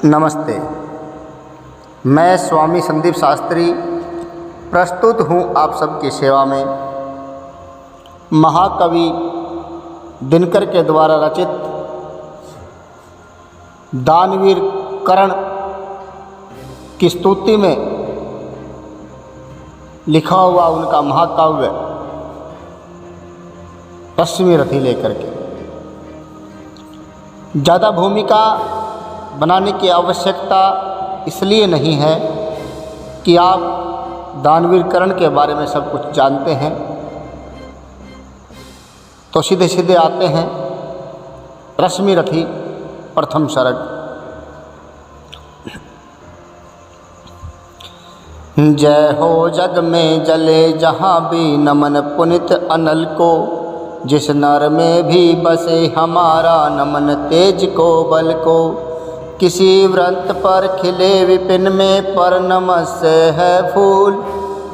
नमस्ते। मैं स्वामी संदीप शास्त्री प्रस्तुत हूँ आप सबकी सेवा में। महाकवि दिनकर के द्वारा रचित दानवीर कर्ण की स्तुति में लिखा हुआ उनका महाकाव्य रश्मि रथी लेकर के। ज़्यादा भूमिका बनाने की आवश्यकता इसलिए नहीं है कि आप दानवीर कर्ण के बारे में सब कुछ जानते हैं, तो सीधे सीधे आते हैं रश्मि रथी प्रथम सर्ग। जय हो जग में जले जहाँ भी नमन पुनित अनल को, जिस नर में भी बसे हमारा नमन तेज को बल को। किसी व्रत पर खिले विपिन में पर नमस्य है फूल,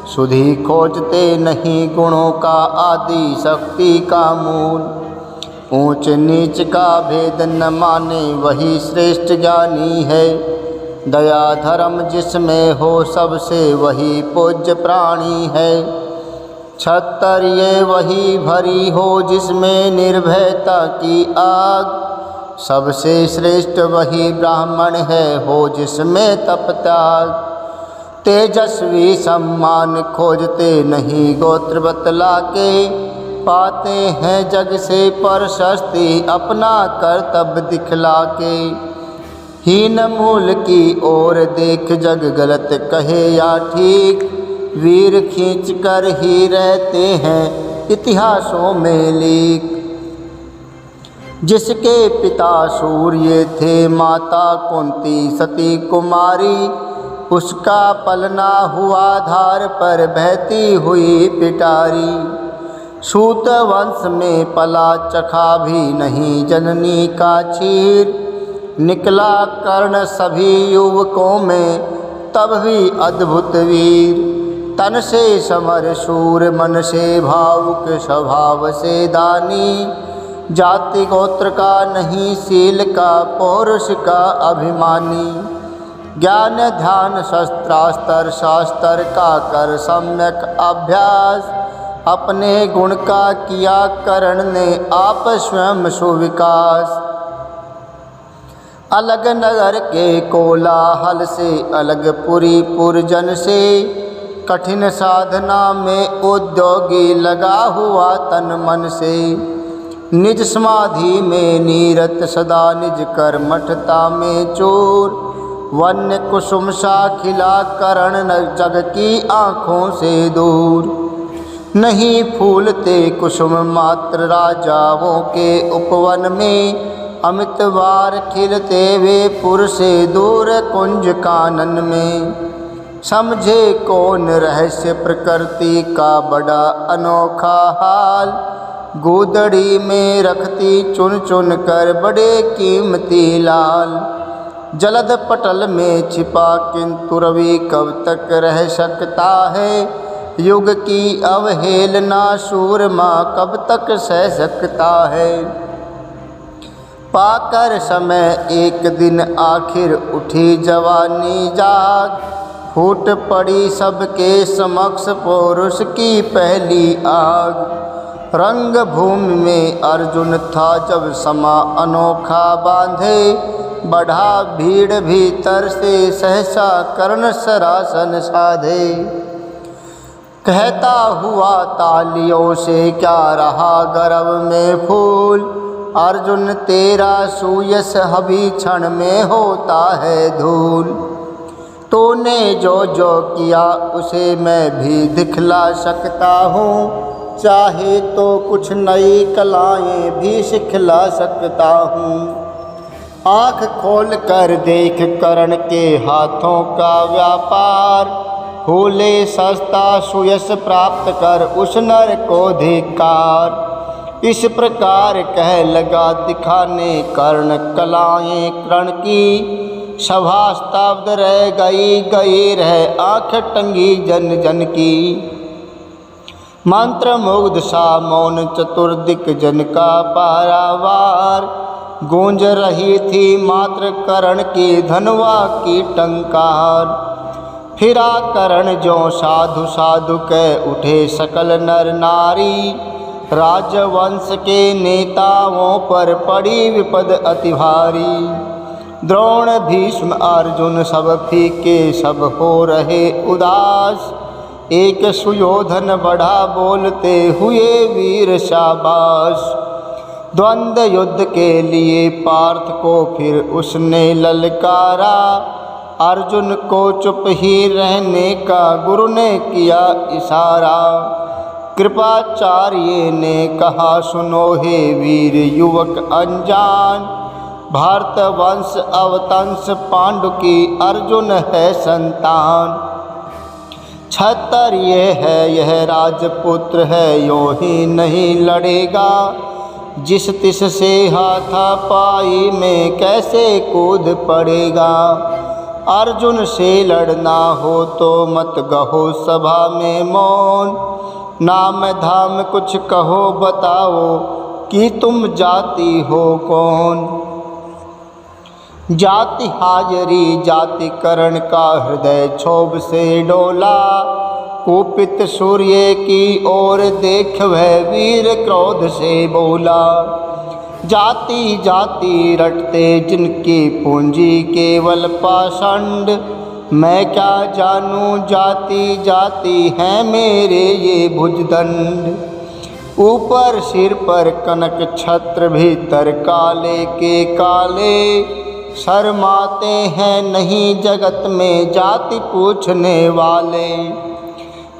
सुधि खोजते नहीं गुणों का आदि शक्ति का मूल। ऊंच नीच का भेद न माने वही श्रेष्ठ ज्ञानी है, दया धर्म जिसमें हो सबसे वही पूज्य प्राणी है। क्षत्रिय वही भरी हो जिसमें निर्भयता की आग, सबसे श्रेष्ठ वही ब्राह्मण है हो जिसमें तप त्याग। तेजस्वी सम्मान खोजते नहीं गोत्र बतला के, पाते हैं जग से प्रशस्ति अपना कर्तव्य दिखला के। हीन मूल की ओर देख जग गलत कहे या ठीक, वीर खींच कर ही रहते हैं इतिहासों में लीक। जिसके पिता सूर्य थे माता कुंती सती कुमारी, उसका पलना हुआ धार पर बहती हुई पिटारी। सूत वंश में पला चखा भी नहीं जननी का क्षीर, निकला कर्ण सभी युवकों में तब भी अद्भुत वीर। तन से समर शूर मन से भावुक स्वभाव से दानी, जाति गोत्र का नहीं शील का पौरुष का अभिमानी। ज्ञान ध्यान शस्त्रास्त्र शास्त्र का कर सम्यक अभ्यास, अपने गुण का किया कर्ण ने आप स्वयं सुविकास। अलग नगर के कोलाहल से अलग पुरी पुरजन से, कठिन साधना में उद्योगी लगा हुआ तन मन से। निज समाधि में नीरत सदा निज कर्मठता में चोर, वन्य कुसुम सा खिला कर्ण जग की आँखों से दूर। नहीं फूलते कुसुम मात्र राजाओं के उपवन में, अमित वार खिलते वे पुर से दूर कुंज कानन में। समझे कौन रहस्य प्रकृति का बड़ा अनोखा हाल, गोदड़ी में रखती चुन चुन कर बड़े कीमती लाल। जलद पटल में छिपा किंतु रवि कब तक रह सकता है, युग की अवहेलना सूरमा कब तक सह सकता है। पाकर समय एक दिन आखिर उठी जवानी जाग, फूट पड़ी सबके समक्ष पौरुष की पहली आग। रंग भूमि में अर्जुन था जब समा अनोखा बांधे, बढ़ा भीड़ भीतर से सहसा कर्ण सरासन साधे। कहता हुआ तालियों से क्या रहा गर्व में फूल, अर्जुन तेरा सुयश अभी क्षण में होता है धूल। तूने जो जो किया उसे मैं भी दिखला सकता हूँ, चाहे तो कुछ नई कलाएं भी सिखला सकता हूँ। आँख खोल कर देख कर्ण के हाथों का व्यापार, भूले सस्ता सुयश प्राप्त कर उस नर को धिक्कार। इस प्रकार कह लगा दिखाने कर्ण कलाएं कर्ण की, सभा स्तब्ध रह गई रह आँख टंगी जन जन की। मंत्र मुग्ध सा मौन चतुर्दिक जन का पारावार, गूंज रही थी मात्र कर्ण की धनवा की टंकार। फिरा कर्ण जो साधु साधु कह उठे सकल नर नारी, राजवंश के नेताओं पर पड़ी विपद अति भारी। द्रोण भीष्म अर्जुन सब फीके सब हो रहे उदास, एक सुयोधन बढ़ा बोलते हुए वीर शाबाश। द्वंद्व युद्ध के लिए पार्थ को फिर उसने ललकारा, अर्जुन को चुप ही रहने का गुरु ने किया इशारा। कृपाचार्य ने कहा सुनो हे वीर युवक अनजान, भारत वंश अवतंस पांडु की अर्जुन है संतान। क्षत्रिय है यह राजपुत्र है यो ही नहीं लड़ेगा, जिस तिस से हाथापाई में कैसे कूद पड़ेगा। अर्जुन से लड़ना हो तो मत कहो सभा में मौन, नाम धाम कुछ कहो बताओ कि तुम जाति हो कौन। जाति हाजरी जाति करण का हृदय क्षोभ से डोला, कुपित सूर्य की ओर देख वह वीर क्रोध से बोला। जाति जाति रटते जिनकी पूंजी केवल पाषंड, मैं क्या जानूं जाति जाति है मेरे ये भुजदंड। ऊपर सिर पर कनक छत्र भीतर काले के काले, शर्माते हैं नहीं जगत में जाति पूछने वाले।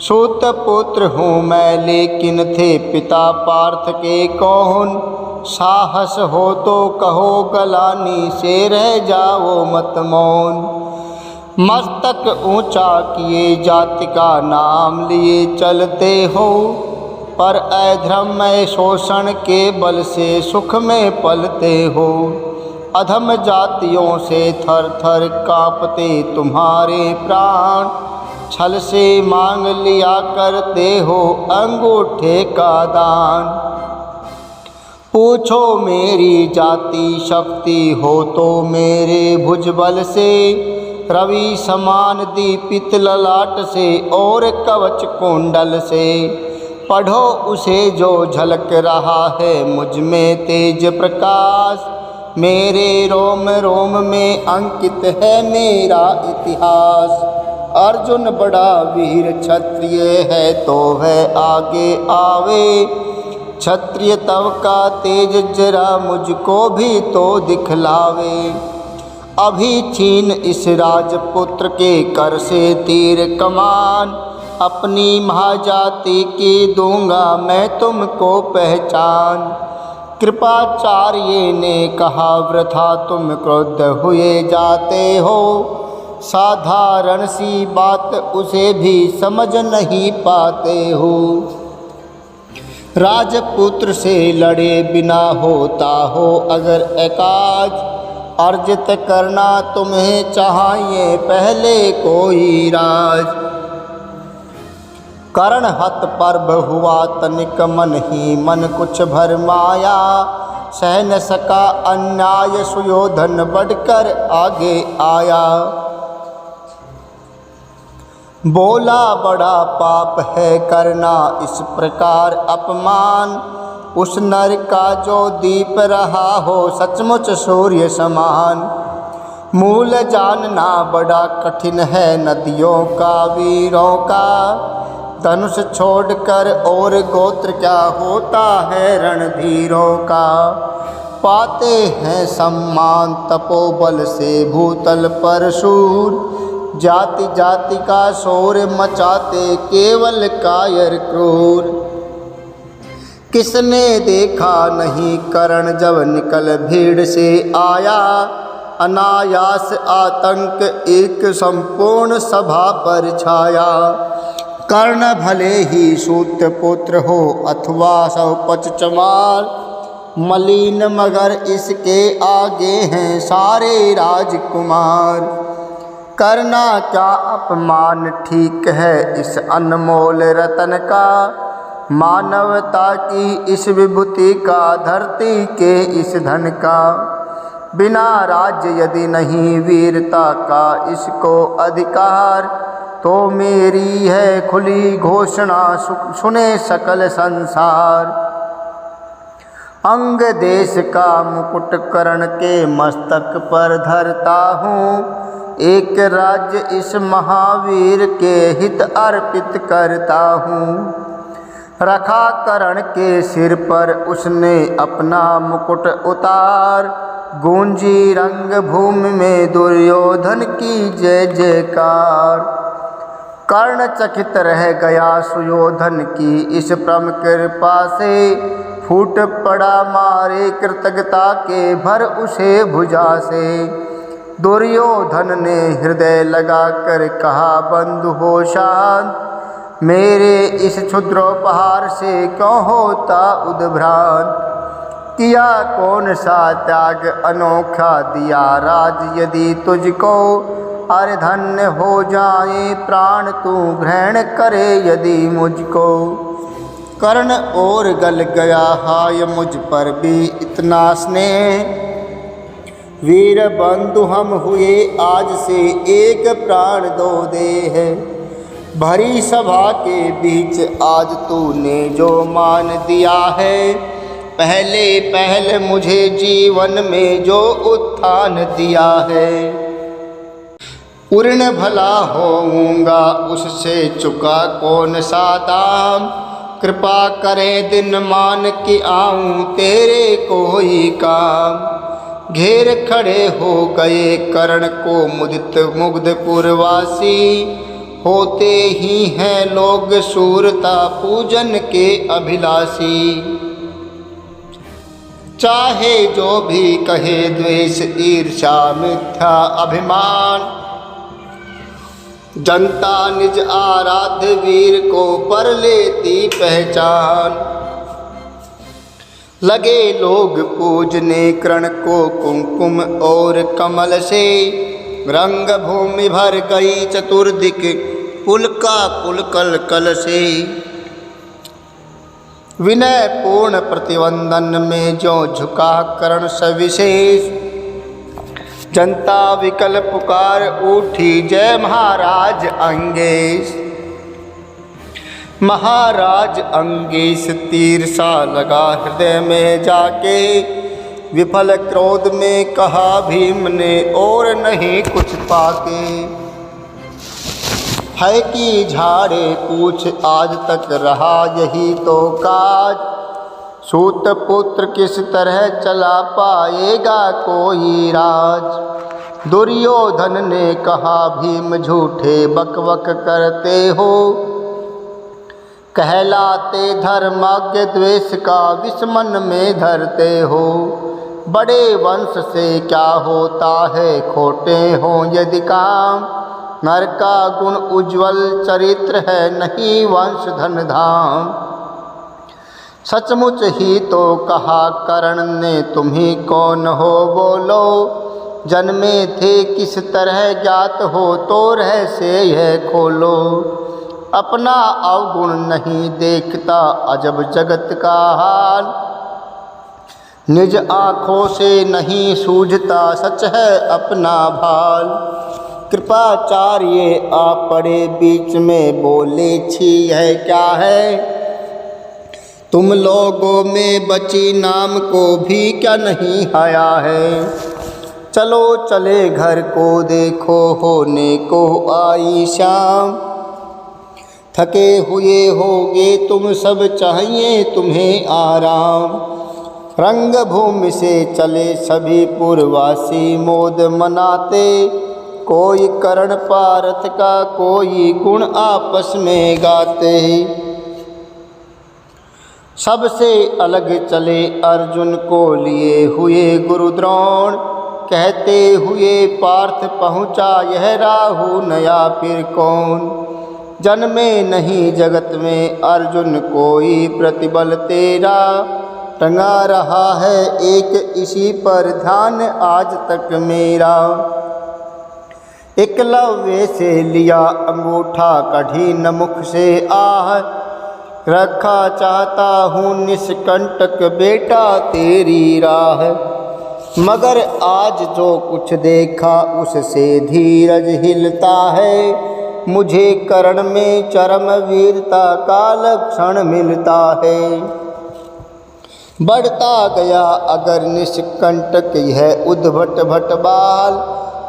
सूत पुत्र हूँ मैं लेकिन थे पिता पार्थ के कौन, साहस हो तो कहो गलानी से रह जाओ मत मौन। मस्तक ऊंचा किए जाति का नाम लिए चलते हो, पर अधर्म में शोषण के बल से सुख में पलते हो। अधम जातियों से थर थर कांपते तुम्हारे प्राण, छल से मांग लिया करते हो अंगूठे का दान। पूछो मेरी जाति शक्ति हो तो मेरे भुजबल से, रवि समान दीपित ललाट से और कवच कुंडल से। पढ़ो उसे जो झलक रहा है मुझ में तेज प्रकाश, मेरे रोम रोम में अंकित है मेरा इतिहास। अर्जुन बड़ा वीर क्षत्रिय है तो वह आगे आवे, क्षत्रिय तव का तेज जरा मुझको भी तो दिखलावे। अभी छीन इस राजपुत्र के कर से तीर कमान, अपनी महाजाति की दूंगा मैं तुमको पहचान। कृपाचार्य ने कहा वृथा तुम क्रुद्ध हुए जाते हो, साधारण सी बात उसे भी समझ नहीं पाते हो। राजपुत्र से लड़े बिना होता हो अगर एकाज, अर्जित करना तुम्हें चाहिए पहले कोई राज। कर्ण हत पर्व हुआ तनिक मन ही मन कुछ भरमाया, सह न सका अन्याय सुयोधन बढ़कर आगे आया। बोला बड़ा पाप है करना इस प्रकार अपमान, उस नर का जो दीप रहा हो सचमुच सूर्य समान। मूल जानना बड़ा कठिन है नदियों का वीरों का, धनुष छोड़कर और गोत्र क्या होता है रणधीरों का। पाते हैं सम्मान तपोबल से भूतल पर शूर, जाति जाति का शोर मचाते केवल कायर क्रूर। किसने देखा नहीं कर्ण जब निकल भीड़ से आया, अनायास आतंक एक संपूर्ण सभा पर छाया। कर्ण भले ही सूत पुत्र हो अथवा सौपच चमार, मलिन मगर इसके आगे हैं सारे राजकुमार। करना क्या अपमान ठीक है इस अनमोल रतन का, मानवता की इस विभूति का, धरती के इस धन का। बिना राज्य यदि नहीं वीरता का इसको अधिकार, तो मेरी है खुली घोषणा सुने सकल संसार। अंग देश का मुकुट कर्ण के मस्तक पर धरता हूँ, एक राज्य इस महावीर के हित अर्पित करता हूँ। रखा कर्ण के सिर पर उसने अपना मुकुट उतार, गूंजी रंग भूमि में दुर्योधन की जय जयकार। कर्ण चकित रह गया सुयोधन की इस परम कृपा से, फूट पड़ा मारे कृतज्ञता के भर उसे भुजा से। दुर्योधन ने हृदय लगाकर कहा, बंधु हो शांत, मेरे इस क्षुद्रोपहार से क्यों होता उद्भ्रांत। किया कौन सा त्याग अनोखा, दिया राज यदि तुझको, अरे धन्य हो जाए प्राण तू ग्रहण करे यदि मुझको। कर्ण और गल गया, हाय मुझ पर भी इतना स्नेह, वीर बंधु हम हुए आज से एक प्राण दो दे है। भरी सभा के बीच आज तूने जो मान दिया है, पहले पहले मुझे जीवन में जो उत्थान दिया है। पूर्ण भला होऊंगा उससे चुका कौन सा दाम, कृपा करे दिन मान कि आऊं तेरे कोई काम। घेर खड़े हो गए कर्ण को मुदित मुग्ध पुरवासी, होते ही हैं लोग शूरता पूजन के अभिलाषी। चाहे जो भी कहे द्वेष ईर्ष्या मिथ्या अभिमान, जनता निज आराध्य वीर को पर लेती पहचान। लगे लोग पूजने कर्ण को कुमकुम और कमल से, रंग भूमि भर गई चतुर्दिक पुलका पुलकल कल से। विनय पूर्ण प्रतिवंदन में जो झुका कर्ण सविशेष, जनता विकल पुकार उठी जय महाराज अंगेश। महाराज अंगेश तीर सा लगा हृदय में जाके, विफल क्रोध में कहा भीम ने और नहीं कुछ पाके। है कि झाड़े पूछ आज तक रहा यही तो काज, सूत पुत्र किस तरह चला पाएगा कोई राज। दुर्योधन ने कहा भीम झूठे बकबक करते हो, कहलाते धर्माज्ञ द्वेष का विष मन में धरते हो। बड़े वंश से क्या होता है खोटे हों यदि काम, नर का गुण उज्ज्वल चरित्र है नहीं वंश धन धाम। सचमुच ही तो कहा कर्ण ने तुम्ही कौन हो बोलो, जन्मे थे किस तरह ज्ञात हो तो रहस्य यह खोलो। अपना अवगुण नहीं देखता अजब जगत का हाल, निज आँखों से नहीं सूझता सच है अपना भाल। कृपाचार्य आ पड़े बीच में बोले छी यह क्या है, तुम लोगों में बची नाम को भी क्या नहीं आया है। चलो चले घर को देखो होने को आई शाम, थके हुए होगे तुम सब चाहिए तुम्हें आराम। रंग भूमि से चले सभी पुरवासी मोद मनाते, कोई कर्ण पारथ का कोई गुण आपस में गाते। सबसे अलग चले अर्जुन को लिए हुए गुरु द्रोण, कहते हुए पार्थ पहुँचा यह राहु नया फिर कौन। जन्मे नहीं जगत में अर्जुन कोई प्रतिबल तेरा, टंगा रहा है एक इसी पर ध्यान आज तक मेरा। एकलव्य से लिया अंगूठा कढ़ी न मुख से आह, रखा चाहता हूँ निष्कंटक बेटा तेरी राह। मगर आज जो कुछ देखा उससे धीरज हिलता है। मुझे करण में चरम वीरता का लक्षण मिलता है। बढ़ता गया अगर निष्कंटक यह उद्भट भट बाल,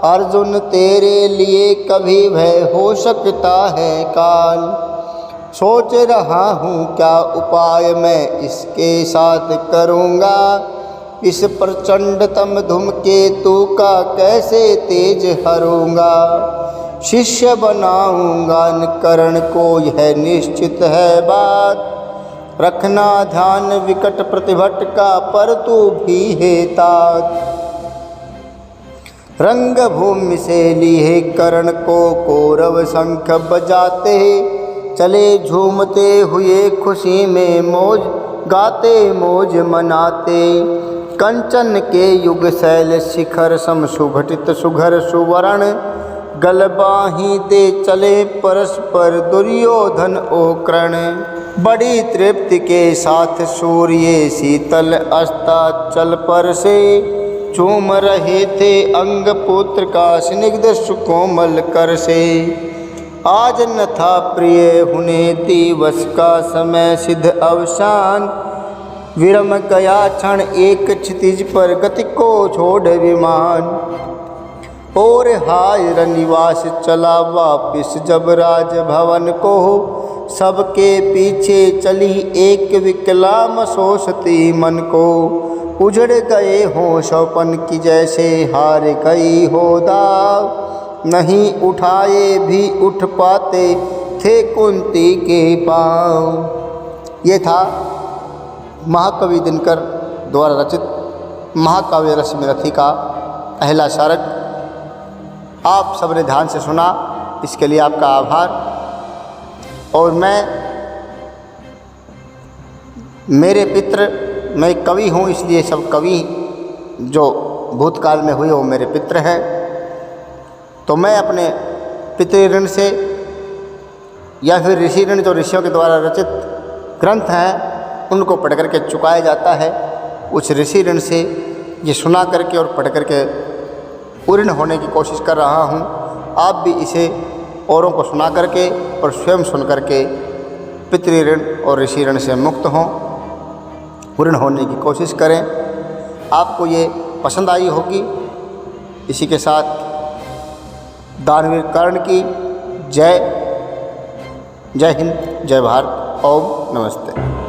अर्जुन तेरे लिए कभी भय हो सकता है काल। सोच रहा हूँ क्या उपाय मैं इसके साथ करूँगा, इस प्रचंडतम धूमकेतु का कैसे तेज हरूँगा। शिष्य बनाऊँगा न कर्ण को यह निश्चित है बात, रखना ध्यान विकट प्रतिभट का पर तू भी है तात। रंग भूमि से लिए कर्ण को कौरव शंख बजाते, चले झूमते हुए खुशी में मौज गाते मौज मनाते। कंचन के युग शैल शिखर सम सुघटित सुघर सुवर्ण, गलबाही दे चले परस्पर दुर्योधन ओ कर्ण। बड़ी तृप्ति के साथ सूर्य शीतल अस्ताचल पर से, चूम रहे थे अंग पुत्र का स्निग्ध सुकोमल कर से। आज न था प्रिय हुने दिवस का समय सिद्ध अवसान, विरम गया क्षण एक क्षितिज पर गति को छोड़ विमान। और हाय रनिवास चला वापिस जब राजभवन को, सबके पीछे चली एक विकलाम सोचती मन को। उजड़ गए हों शौपन की जैसे हार गई हो दाव, नहीं उठाए भी उठ पाते थे कुंती के पाँव। ये था महाकवि दिनकर द्वारा रचित महाकाव्य रस में रथी का पहला शारक। आप सबने ध्यान से सुना, इसके लिए आपका आभार। और मेरे पितृ, मैं कवि हूँ इसलिए सब कवि जो भूतकाल में हुए वो मेरे पितृ हैं। तो मैं अपने पितृ ऋण से या फिर ऋषि ऋण, जो ऋषियों के द्वारा रचित ग्रंथ हैं उनको पढ़ करके चुकाया जाता है, उस ऋषि ऋण से ये सुना करके और पढ़ करके पूर्ण होने की कोशिश कर रहा हूँ। आप भी इसे औरों को सुना करके और स्वयं सुन करके पितृ ऋण और ऋषि ऋण से मुक्त हों, पूर्ण होने की कोशिश करें। आपको ये पसंद आई होगी। इसी के साथ दानवीर कर्ण की जय। जय हिंद, जय भारत। ओम नमस्ते।